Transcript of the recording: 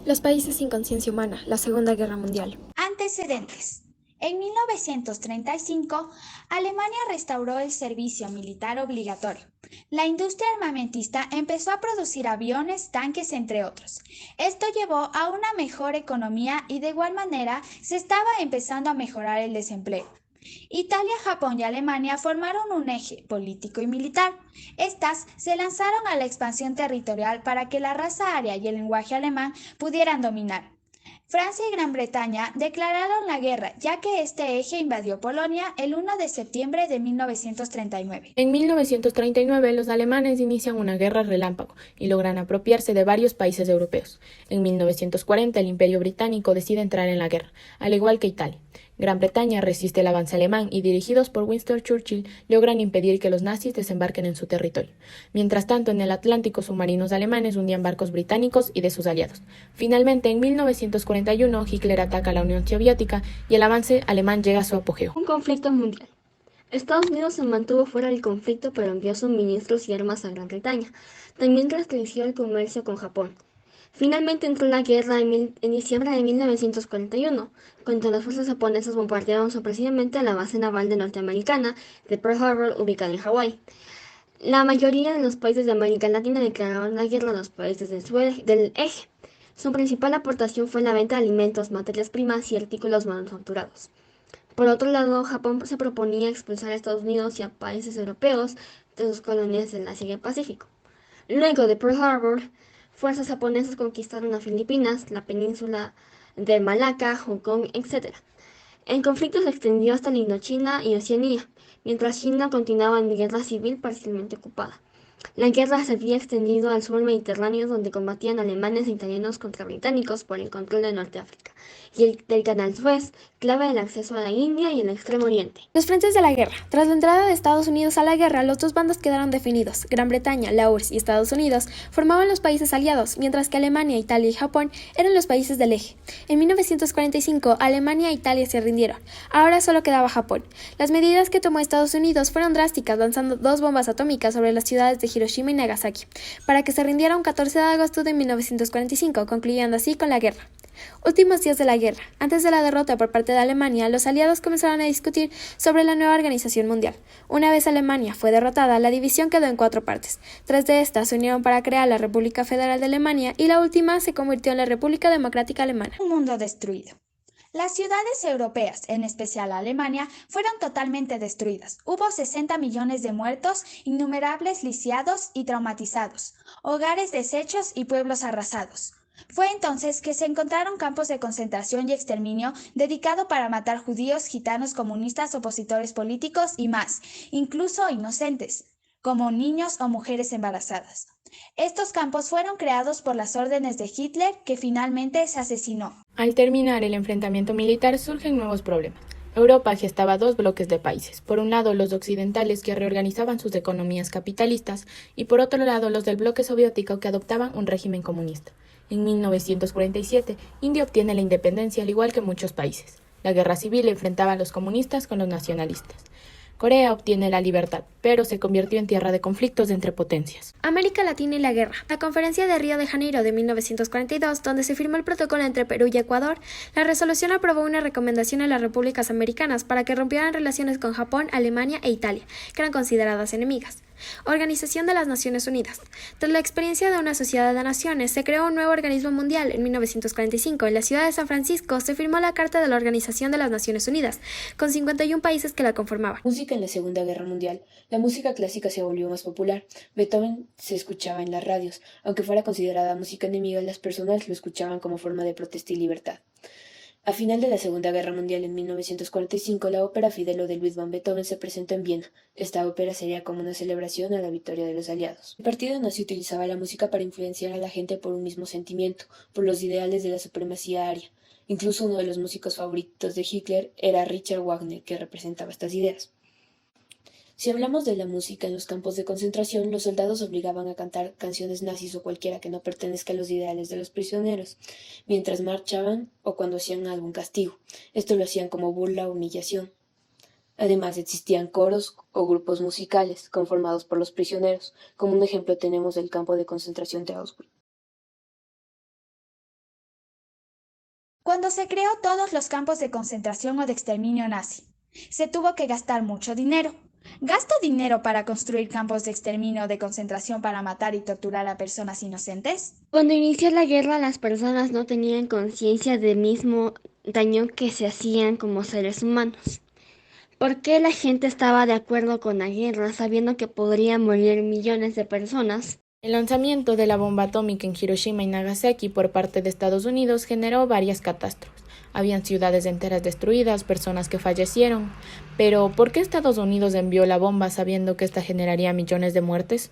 Los países sin conciencia humana, la Segunda Guerra Mundial. Antecedentes. En 1935, Alemania restauró el servicio militar obligatorio. La industria armamentista empezó a producir aviones, tanques, entre otros. Esto llevó a una mejor economía y de igual manera se estaba empezando a mejorar el desempleo. Italia, Japón y Alemania formaron un eje político y militar. Estas se lanzaron a la expansión territorial para que la raza aria y el lenguaje alemán pudieran dominar. Francia y Gran Bretaña declararon la guerra, ya que este eje invadió Polonia el 1 de septiembre de 1939. En 1939, los alemanes inician una guerra relámpago y logran apropiarse de varios países europeos. En 1940, el Imperio Británico decide entrar en la guerra, al igual que Italia. Gran Bretaña resiste el avance alemán y, dirigidos por Winston Churchill, logran impedir que los nazis desembarquen en su territorio. Mientras tanto, en el Atlántico, submarinos alemanes hundían barcos británicos y de sus aliados. Finalmente, en 1941, Hitler ataca a la Unión Soviética y el avance alemán llega a su apogeo. Un conflicto mundial. Estados Unidos se mantuvo fuera del conflicto pero envió suministros y armas a Gran Bretaña. También restringió el comercio con Japón. Finalmente entró la guerra en diciembre de 1941, cuando las fuerzas japonesas bombardearon sorpresivamente la base naval norteamericana de Pearl Harbor, ubicada en Hawái. La mayoría de los países de América Latina declararon la guerra a los países del eje. Su principal aportación fue la venta de alimentos, materias primas y artículos manufacturados. Por otro lado, Japón se proponía expulsar a Estados Unidos y a países europeos de sus colonias del Asia y el Pacífico. Luego de Pearl Harbor, fuerzas japonesas conquistaron a Filipinas, la península de Malaca, Hong Kong, etc. El conflicto se extendió hasta la Indochina y Oceanía, mientras China continuaba en guerra civil parcialmente ocupada. La guerra se había extendido al sur mediterráneo, donde combatían alemanes e italianos contra británicos por el control de Norte África y del Canal Suez, clave del acceso a la India y el Extremo Oriente. Los frentes de la guerra. Tras la entrada de Estados Unidos a la guerra, los dos bandos quedaron definidos. Gran Bretaña, la URSS y Estados Unidos formaban los países aliados, mientras que Alemania, Italia y Japón eran los países del eje. En 1945, Alemania e Italia se rindieron. Ahora solo quedaba Japón. Las medidas que tomó Estados Unidos fueron drásticas, lanzando 2 bombas atómicas sobre las ciudades de Hiroshima y Nagasaki, para que se rindiera un 14 de agosto de 1945, concluyendo así con la guerra. Últimos días de la guerra. Antes de la derrota por parte de Alemania, los aliados comenzaron a discutir sobre la nueva organización mundial. Una vez Alemania fue derrotada, la división quedó en 4 partes. 3 de estas se unieron para crear la República Federal de Alemania y la última se convirtió en la República Democrática Alemana. Un mundo destruido. Las ciudades europeas, en especial Alemania, fueron totalmente destruidas. Hubo 60 millones de muertos, innumerables lisiados y traumatizados, hogares deshechos y pueblos arrasados. Fue entonces que se encontraron campos de concentración y exterminio dedicado para matar judíos, gitanos, comunistas, opositores políticos y más, incluso inocentes, como niños o mujeres embarazadas. Estos campos fueron creados por las órdenes de Hitler, que finalmente se asesinó. Al terminar el enfrentamiento militar, surgen nuevos problemas. Europa gestaba 2 bloques de países. Por un lado, los occidentales, que reorganizaban sus economías capitalistas, y por otro lado, los del bloque soviético, que adoptaban un régimen comunista. En 1947, India obtiene la independencia, al igual que muchos países. La guerra civil enfrentaba a los comunistas con los nacionalistas. Corea obtiene la libertad, pero se convirtió en tierra de conflictos entre potencias. América Latina y la guerra. La Conferencia de Río de Janeiro de 1942, donde se firmó el protocolo entre Perú y Ecuador, la resolución aprobó una recomendación a las repúblicas americanas para que rompieran relaciones con Japón, Alemania e Italia, que eran consideradas enemigas. Organización de las Naciones Unidas. Tras la experiencia de una sociedad de naciones, se creó un nuevo organismo mundial. En 1945, en la ciudad de San Francisco, se firmó la Carta de la Organización de las Naciones Unidas, con 51 países que la conformaban. Música en la Segunda Guerra Mundial. La música clásica se volvió más popular. Beethoven se escuchaba en las radios. Aunque fuera considerada música enemiga, las personas lo escuchaban como forma de protesta y libertad. A final de la Segunda Guerra Mundial, en 1945, la ópera Fidelo de Ludwig van Beethoven se presentó en Viena. Esta ópera sería como una celebración a la victoria de los aliados. El partido nazi utilizaba la música para influenciar a la gente por un mismo sentimiento, por los ideales de la supremacía aria. Incluso uno de los músicos favoritos de Hitler era Richard Wagner, que representaba estas ideas. Si hablamos de la música en los campos de concentración, los soldados obligaban a cantar canciones nazis o cualquiera que no pertenezca a los ideales de los prisioneros, mientras marchaban o cuando hacían algún castigo. Esto lo hacían como burla o humillación. Además, existían coros o grupos musicales conformados por los prisioneros. Como un ejemplo tenemos el campo de concentración de Auschwitz. cuando se creó todos los campos de concentración o de exterminio nazi. Se tuvo que gastar mucho dinero. ¿Gasto dinero para construir campos de exterminio o de concentración para matar y torturar a personas inocentes? Cuando inició la guerra, las personas no tenían conciencia del mismo daño que se hacían como seres humanos. ¿Por qué la gente estaba de acuerdo con la guerra sabiendo que podrían morir millones de personas? El lanzamiento de la bomba atómica en Hiroshima y Nagasaki por parte de Estados Unidos generó varias catástrofes. Habían ciudades enteras destruidas, personas que fallecieron. Pero, ¿por qué Estados Unidos envió la bomba sabiendo que esta generaría millones de muertes?